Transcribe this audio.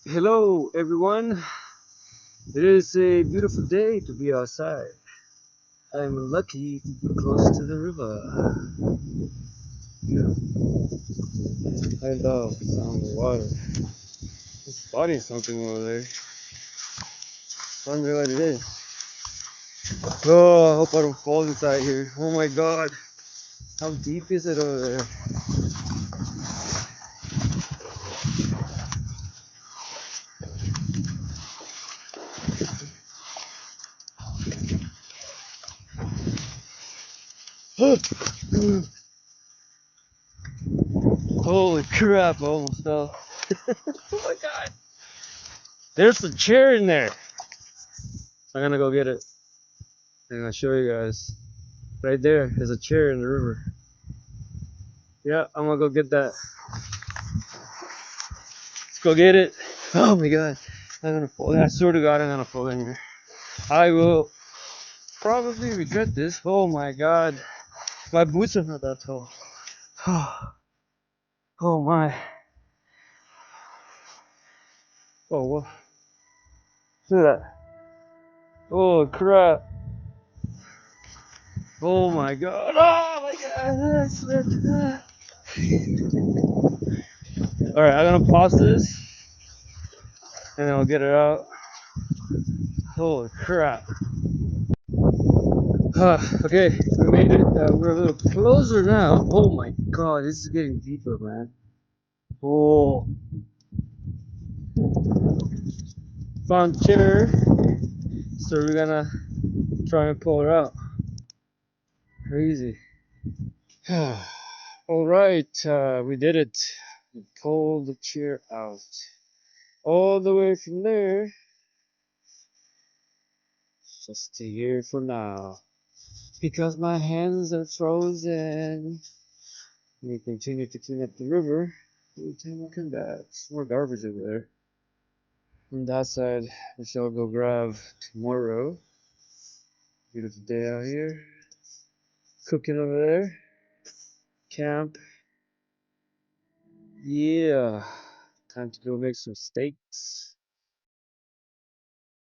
Hello, everyone. It is a beautiful day to be outside. I'm lucky to be close to the river. I love the sound of water. It's spotting something over there. Wonder what it is. Oh, I hope I don't fall inside here. Oh my god. How deep is it over there? Holy crap, I almost fell. Oh my god. There's a chair in there. I'm gonna go get it. And I'll show you guys. Right there, there's a chair in the river. Yeah, I'm gonna go get that. Let's go get it. Oh my god. I'm gonna fall. I swear to god I'm gonna fall in here. I will probably regret this. Oh my god. My boots are not that tall. Oh my. Oh what? Look at that. Oh crap. Oh my god. Oh my god. I slipped. Alright, I'm gonna pause this and then I'll get it out. Holy crap. Okay, we made it. We're a little closer now. Oh my god, this is getting deeper, man. Oh, found chair. So we're gonna try and pull her out. Crazy. All right, we did it. We pulled the chair out. All the way from there. Just stay here for now. Because my hands are frozen. We continue to clean up the river. Every time I come back, more garbage over there. On that side, we shall go grab tomorrow. Beautiful day out here. Cooking over there. Camp. Yeah. Time to go make some steaks.